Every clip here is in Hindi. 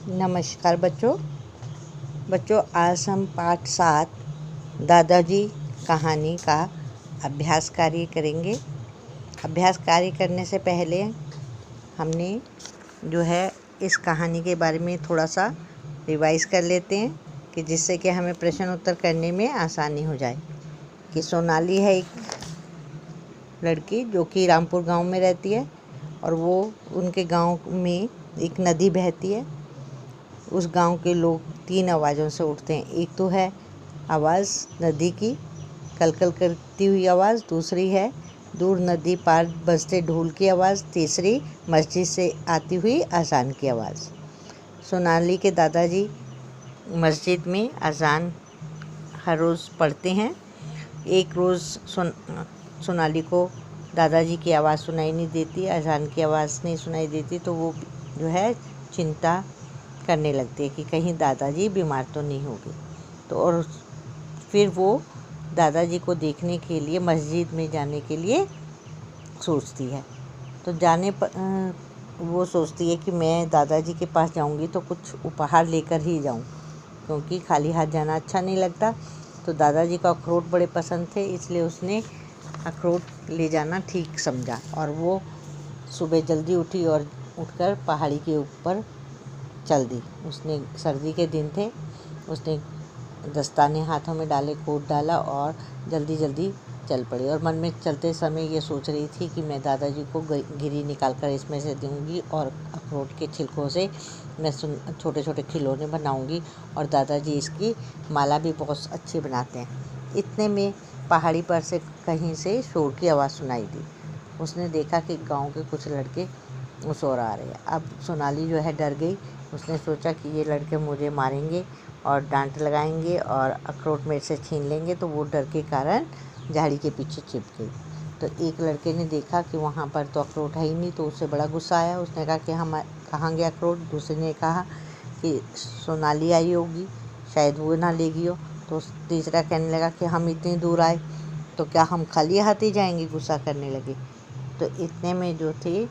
नमस्कार बच्चों आज हम पाठ 7 दादाजी कहानी का अभ्यास कार्य करेंगे। अभ्यास कार्य करने से पहले हमने जो है इस कहानी के बारे में थोड़ा सा रिवाइज कर लेते हैं कि जिससे कि हमें प्रश्न उत्तर करने में आसानी हो जाए। कि सोनाली है एक लड़की जो कि रामपुर गांव में रहती है और वो उनके गांव में एक नदी बहती है। उस गांव के लोग 3 आवाज़ों से उठते हैं। एक तो है आवाज़ नदी की कलकल करती हुई आवाज़, दूसरी है दूर नदी पार बजते ढोल की आवाज़, तीसरी मस्जिद से आती हुई अजान की आवाज़। सोनाली के दादाजी मस्जिद में अजान हर रोज़ पढ़ते हैं। एक रोज़ सोनाली को दादाजी की आवाज़ सुनाई नहीं देती, अजान की आवाज़ नहीं सुनाई देती, तो वो जो है चिंता करने लगती है कि कहीं दादाजी बीमार तो नहीं हो गए। तो और फिर वो दादाजी को देखने के लिए मस्जिद में जाने के लिए सोचती है। तो जाने पर वो सोचती है कि मैं दादाजी के पास जाऊंगी तो कुछ उपहार लेकर ही जाऊं, क्योंकि खाली हाथ जाना अच्छा नहीं लगता। तो दादाजी को अखरोट बड़े पसंद थे, इसलिए उसने अखरोट ले जाना ठीक समझा। और वो सुबह जल्दी उठी और उठकर पहाड़ी के ऊपर चल दी। उसने सर्दी के दिन थे, उसने दस्ताने हाथों में डाले, कोट डाला और जल्दी जल्दी चल पड़ी। और मन में चलते समय ये सोच रही थी कि मैं दादाजी को गिरी निकाल कर इसमें से दूंगी और अखरोट के छिलकों से मैं छोटे छोटे खिलौने बनाऊंगी और दादाजी इसकी माला भी बहुत अच्छी बनाते हैं। इतने में पहाड़ी पर से कहीं से शोर की आवाज़ सुनाई दी। उसने देखा कि गांव के कुछ लड़के उस ओर आ रहे हैं। अब सोनाली जो है डर गई। उसने सोचा कि ये लड़के मुझे मारेंगे और डांट लगाएंगे और अखरोट मेरे से छीन लेंगे, तो वो डर के कारण झाड़ी के पीछे छिप गई। तो एक लड़के ने देखा कि वहाँ पर तो अखरोट है ही नहीं, तो उससे बड़ा गुस्सा आया। उसने कहा कि हम कहाँ गए अखरोट। दूसरे ने कहा कि सोनाली आई होगी, शायद वो ना लेगी हो। तो तीसरा कहने लगा कि हम इतनी दूर आए तो क्या हम खाली हाथ ही जाएंगे, गुस्सा करने लगे। तो इतने में जो थी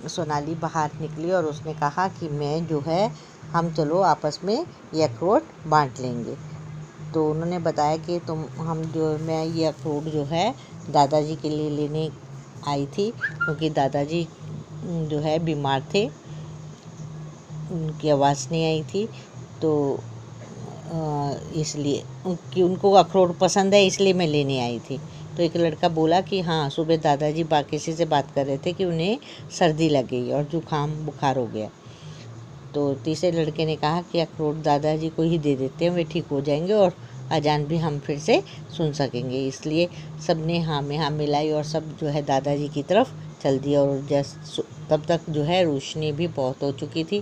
सोनाली बाहर निकली और उसने कहा कि मैं जो है हम चलो आपस में ये अखरोट बांट लेंगे। तो उन्होंने बताया कि मैं ये अखरोट जो है दादाजी के लिए लेने आई थी, क्योंकि दादाजी जो है बीमार थे, उनकी आवाज़ नहीं आई थी, तो इसलिए कि उनको अखरोट पसंद है, इसलिए मैं लेने आई थी। तो एक लड़का बोला कि हाँ, सुबह दादाजी किसी से बात कर रहे थे कि उन्हें सर्दी लग गई और जुकाम बुखार हो गया। तो तीसरे लड़के ने कहा कि अखरोट दादाजी को ही दे देते हैं, वे ठीक हो जाएंगे और अजान भी हम फिर से सुन सकेंगे। इसलिए सब ने हाँ में हाँ मिलाई और सब जो है दादाजी की तरफ चल दिया। और तब तक जो है रोशनी भी बहुत हो चुकी थी।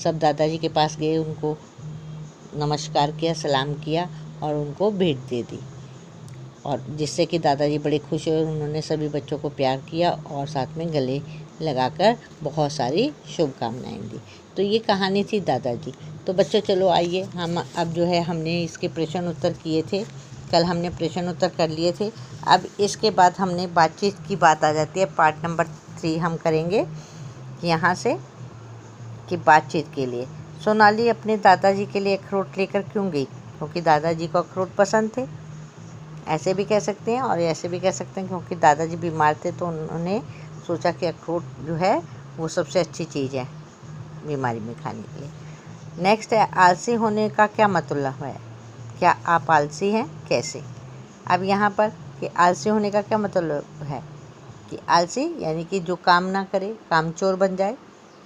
सब दादाजी के पास गए, उनको नमस्कार किया, सलाम किया और उनको भेंट दे दी, और जिससे कि दादाजी बड़े खुश हुए। उन्होंने सभी बच्चों को प्यार किया और साथ में गले लगाकर बहुत सारी शुभकामनाएं दी। तो ये कहानी थी दादाजी। तो बच्चों चलो आइए, हम अब जो है हमने इसके प्रश्न उत्तर किए थे, कल हमने प्रश्न उत्तर कर लिए थे। अब इसके बाद हमने बातचीत की बात आ जाती है। पार्ट नंबर 3 हम करेंगे यहाँ से कि बातचीत के लिए सोनाली अपने दादाजी के लिए अखरोट लेकर क्यों गई, क्योंकि दादाजी को अखरोट पसंद थे। ऐसे भी कह सकते हैं और ऐसे भी कह सकते हैं क्योंकि दादाजी बीमार थे, तो उन्होंने सोचा कि अखरोट जो है वो सबसे अच्छी चीज़ है बीमारी में खाने के लिए। नेक्स्ट है आलसी होने का क्या मतलब है, क्या आप आलसी हैं, कैसे। अब यहाँ पर कि आलसी होने का क्या मतलब है कि आलसी यानी कि जो काम ना करे, कामचोर बन जाए,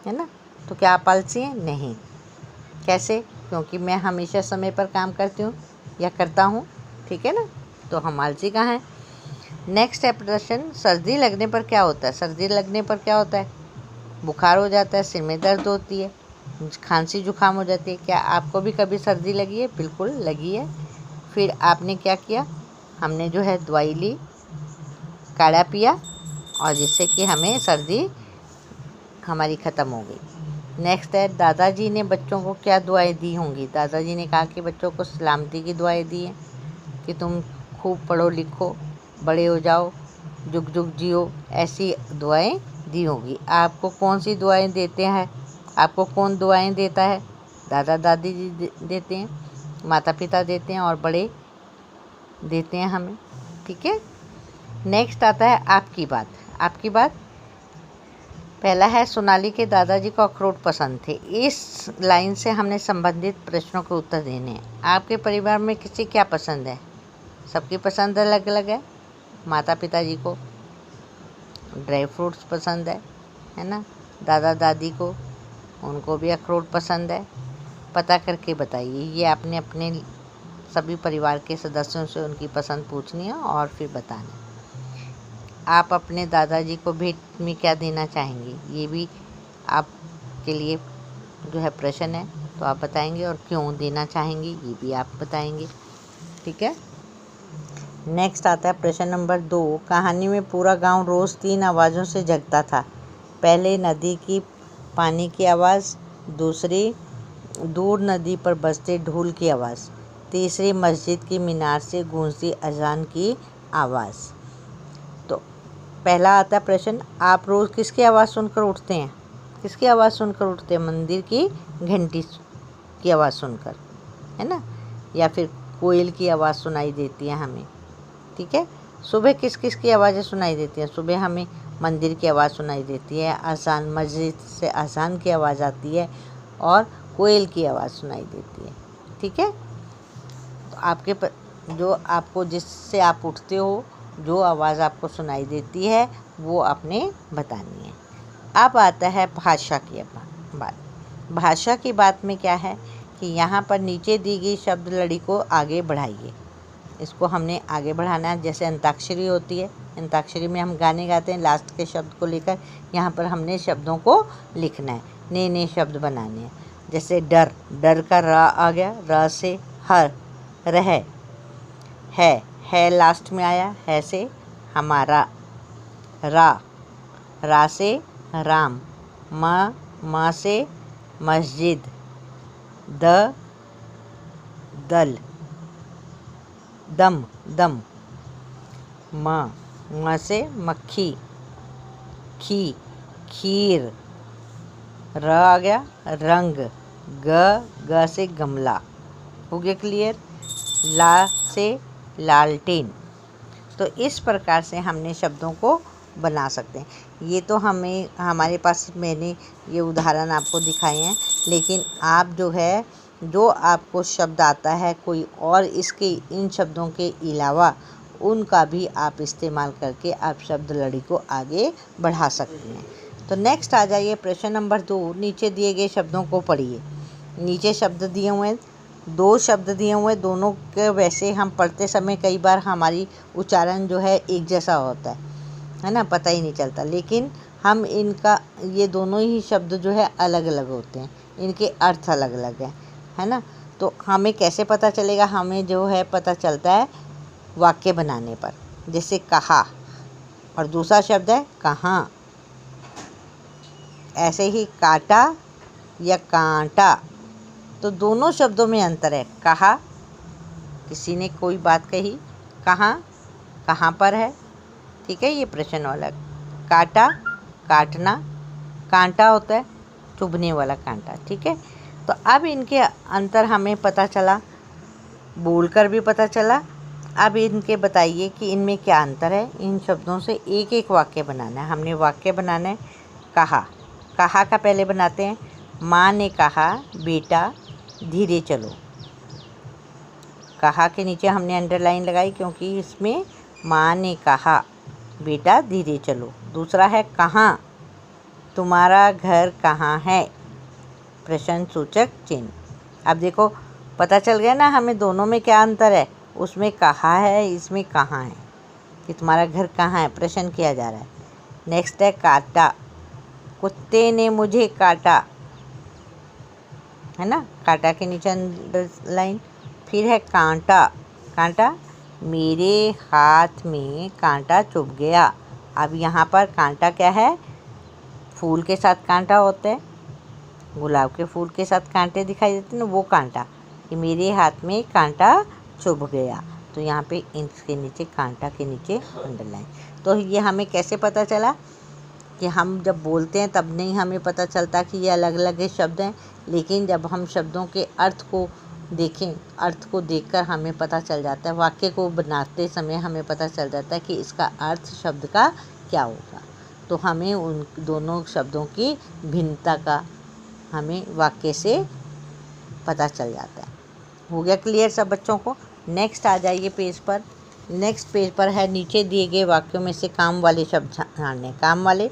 है ना। तो क्या आप आलसी हैं, नहीं। कैसे, क्योंकि मैं हमेशा समय पर काम करती हूँ या करता हूँ, ठीक है ना, तो हम आलसी कहाँ हैं। नेक्स्ट है प्रश्न, सर्दी लगने पर क्या होता है। सर्दी लगने पर क्या होता है, बुखार हो जाता है, सिर में दर्द होती है, खांसी जुकाम हो जाती है। क्या आपको भी कभी सर्दी लगी है, बिल्कुल लगी है। फिर आपने क्या किया, हमने जो है दवाई ली, काढ़ा पिया और जिससे कि हमें सर्दी हमारी ख़त्म हो गई। नेक्स्ट है दादाजी ने बच्चों को क्या दुआएं दी होंगी। दादाजी ने कहा कि बच्चों को सलामती की दुआएं दी हैं कि तुम खूब पढ़ो लिखो, बड़े हो जाओ, जुग जुग जियो, ऐसी दुआएं दी होंगी। आपको कौन सी दुआएं देते हैं आपको कौन दुआएं देता है? दादा दादी जी देते हैं, माता पिता देते हैं और बड़े देते हैं हमें। ठीक है। नेक्स्ट आता है आपकी बात। आपकी बात पहला है, सोनाली के दादाजी को अखरोट पसंद थे। इस लाइन से हमने संबंधित प्रश्नों के उत्तर देने हैं। आपके परिवार में किसे क्या पसंद है? सबकी पसंद अलग अलग है। माता पिताजी को ड्राई फ्रूट्स पसंद है ना। दादा दादी को, उनको भी अखरोट पसंद है। पता करके बताइए। ये आपने अपने सभी परिवार के सदस्यों से उनकी पसंद पूछनी है और फिर बताना है। आप अपने दादाजी को भेंट में क्या देना चाहेंगे? ये भी आपके लिए जो है प्रश्न है, तो आप बताएंगे। और क्यों देना चाहेंगे ये भी आप बताएंगे। ठीक है। नेक्स्ट आता है प्रश्न नंबर 2। कहानी में पूरा गांव रोज़ 3 आवाज़ों से जगता था। पहले नदी की पानी की आवाज़, दूसरी दूर नदी पर बजते ढोल की आवाज़, तीसरी मस्जिद की मीनार से गूंजती अजान की आवाज़। तो पहला आता है प्रश्न, आप रोज़ किसकी आवाज़ सुनकर उठते हैं? किसकी आवाज़ सुनकर उठते हैं? मंदिर की घंटी की आवाज़ सुनकर, है ना, या फिर कोयल की आवाज़ सुनाई देती है हमें। ठीक है। सुबह किस किस की आवाज़ें सुनाई देती हैं? सुबह हमें मंदिर की आवाज़ सुनाई देती है, अजान, मस्जिद से अजान की आवाज़ आती है और कोयल की आवाज़ सुनाई देती है। ठीक है। तो आपके जो आपको जिससे आप उठते हो, जो आवाज़ आपको सुनाई देती है, वो आपने बतानी है। अब आता है भाषा की बात। भाषा की बात में क्या है कि यहाँ पर नीचे दी गई शब्द लड़ी को आगे बढ़ाइए। इसको हमने आगे बढ़ाना है। जैसे अंताक्षरी होती है, अंताक्षरी में हम गाने गाते हैं, लास्ट के शब्द को लेकर यहाँ पर हमने शब्दों को लिखना है, नए नए शब्द बनाने हैं। जैसे डर, डर का रा आ गया, रा से हर, रह है लास्ट में आया, है से हमारा, रा से राम, माँ से मस्जिद, दल, दम, माँ से मक्खी, खीर, र आ गया रंग, ग से गमला। हो गया क्लियर? ला से लालटेन। तो इस प्रकार से हमने शब्दों को बना सकते हैं। ये तो हमारे पास मैंने ये उदाहरण आपको दिखाए हैं, लेकिन आप जो है, जो आपको शब्द आता है कोई और इसके इन शब्दों के अलावा, उनका भी आप इस्तेमाल करके आप शब्द लड़ी को आगे बढ़ा सकते हैं। तो नेक्स्ट आ जाइए प्रश्न नंबर 2। नीचे दिए गए शब्दों को पढ़िए। नीचे शब्द दिए हुए हैं, 2 शब्द दिए हुए हैं। दोनों के वैसे हम पढ़ते समय कई बार हमारी उच्चारण जो है एक जैसा होता है ना, पता ही नहीं चलता। लेकिन हम इनका, ये दोनों ही शब्द जो है अलग अलग होते हैं, इनके अर्थ अलग अलग हैं, है ना। तो हमें कैसे पता चलेगा? हमें जो है पता चलता है वाक्य बनाने पर। जैसे कहा और दूसरा शब्द है कहाँ। ऐसे ही काटा या कांटा, तो दोनों शब्दों में अंतर है। कहा, किसी ने कोई बात कही, कहाँ पर है। ठीक है, ये प्रश्न वाला। काटा, काटना, कांटा होता है चुभने वाला कांटा। ठीक है। तो अब इनके अंतर हमें पता चला, बोलकर भी पता चला। अब इनके बताइए कि इनमें क्या अंतर है। इन शब्दों से एक एक वाक्य बनाना है। हमने वाक्य बनाना है। कहा का पहले बनाते हैं। माँ ने कहा बेटा धीरे चलो। कहा के नीचे हमने अंडरलाइन लगाई क्योंकि इसमें माँ ने कहा बेटा धीरे चलो। दूसरा है कहाँ, तुम्हारा घर कहाँ है, प्रश्नसूचक चिन्ह। अब देखो पता चल गया ना हमें दोनों में क्या अंतर है। उसमें कहा है, इसमें कहाँ है, कि तुम्हारा घर कहाँ है, प्रश्न किया जा रहा है। नेक्स्ट है काटा, कुत्ते ने मुझे काटा, है ना, काटा के नीचे अंडरलाइन। फिर है कांटा, कांटा मेरे हाथ में कांटा चुभ गया। अब यहाँ पर कांटा क्या है, फूल के साथ कांटा होता है, गुलाब के फूल के साथ कांटे दिखाई देते हैं ना, वो कांटा, कि मेरे हाथ में कांटा चुभ गया। तो यहाँ पे इसके नीचे कांटा के नीचे अंडरलाइन। तो ये हमें कैसे पता चला कि हम जब बोलते हैं तब नहीं हमें पता चलता कि ये अलग अलग शब्द हैं, लेकिन जब हम शब्दों के अर्थ को देखें, अर्थ को देखकर हमें पता चल जाता है, वाक्य को बनाते समय हमें पता चल जाता है कि इसका अर्थ शब्द का क्या होगा। तो हमें उन दोनों शब्दों की भिन्नता का हमें वाक्य से पता चल जाता है। हो गया क्लियर सब बच्चों को? नेक्स्ट आ जाइए पेज पर। नेक्स्ट पेज पर है नीचे दिए गए वाक्यों में से काम वाले शब्द ढूंढने। काम वाले,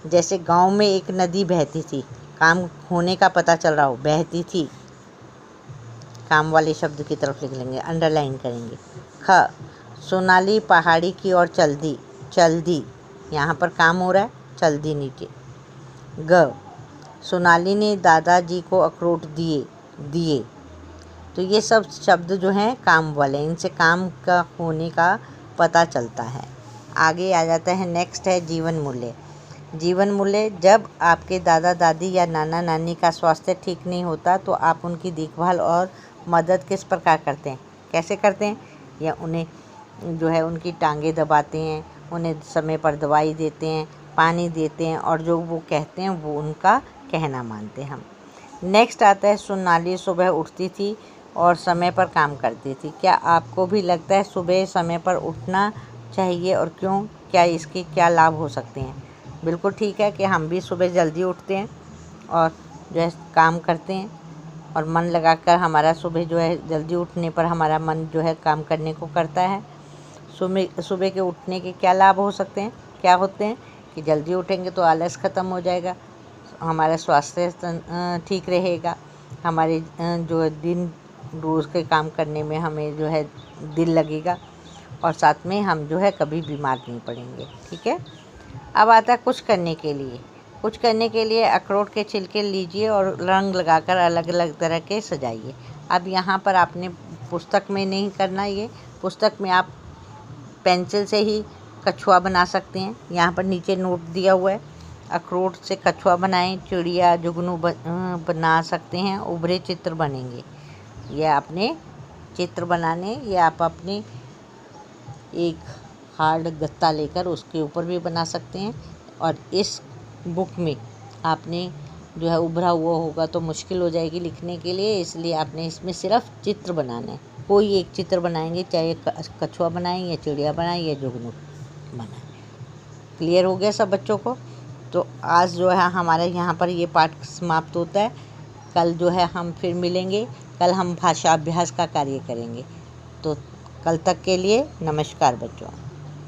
जैसे गांव में एक नदी बहती थी, काम होने का पता चल रहा हो, बहती थी, काम वाले शब्द की तरफ लिख लेंगे, अंडरलाइन करेंगे। ख, सोनाली पहाड़ी की ओर चल दी, यहाँ पर काम हो रहा है, चल दी नीचे। ग, सोनाली ने दादाजी को अखरोट दिए। तो ये सब शब्द जो हैं काम वाले, इनसे काम का होने का पता चलता है। आगे आ जाता है, नेक्स्ट है जीवन मूल्य। जीवन मूल्य, जब आपके दादा दादी या नाना नानी का स्वास्थ्य ठीक नहीं होता तो आप उनकी देखभाल और मदद किस प्रकार करते हैं? कैसे करते हैं? या उन्हें जो है उनकी टांगें दबाते हैं, उन्हें समय पर दवाई देते हैं, पानी देते हैं, और जो वो कहते हैं वो उनका कहना मानते हैं हम। नेक्स्ट आता है, सोनाली सुबह उठती थी और समय पर काम करती थी। क्या आपको भी लगता है सुबह समय पर उठना चाहिए और क्यों? क्या इसके क्या लाभ हो सकते हैं? बिल्कुल ठीक है कि हम भी सुबह जल्दी उठते हैं और जो है काम करते हैं, और मन लगाकर हमारा सुबह जो है जल्दी उठने पर हमारा मन जो है काम करने को करता है। सुबह के उठने के क्या लाभ हो सकते हैं? क्या होते हैं कि जल्दी उठेंगे तो आलस ख़त्म हो जाएगा, हमारा स्वास्थ्य ठीक रहेगा, हमारे जो दिन रोज़ के काम करने में हमें जो है दिल लगेगा, और साथ में हम जो है कभी बीमार नहीं पड़ेंगे। ठीक है। अब आता है कुछ करने के लिए। कुछ करने के लिए अखरोट के छिलके लीजिए और रंग लगाकर अलग अलग तरह के सजाइए। अब यहाँ पर आपने पुस्तक में नहीं करना, ये पुस्तक में आप पेंसिल से ही कछुआ बना सकते हैं। यहाँ पर नीचे नोट दिया हुआ है, अखरोट से कछुआ बनाएं, चिड़िया जुगनू बना सकते हैं, उभरे चित्र बनेंगे। ये आपने चित्र बनाने, ये आप अपने एक हार्ड गत्ता लेकर उसके ऊपर भी बना सकते हैं, और इस बुक में आपने जो है उभरा हुआ होगा तो मुश्किल हो जाएगी लिखने के लिए, इसलिए आपने इसमें सिर्फ चित्र बनाना है। कोई एक चित्र बनाएंगे, चाहे कछुआ बनाएं या चिड़िया बनाएं या जुगनू बनाएं। क्लियर हो गया सब बच्चों को? तो आज जो है हमारे यहाँ पर ये पाठ समाप्त होता है। कल जो है हम फिर मिलेंगे, कल हम भाषा अभ्यास का कार्य करेंगे। तो कल तक के लिए नमस्कार बच्चों।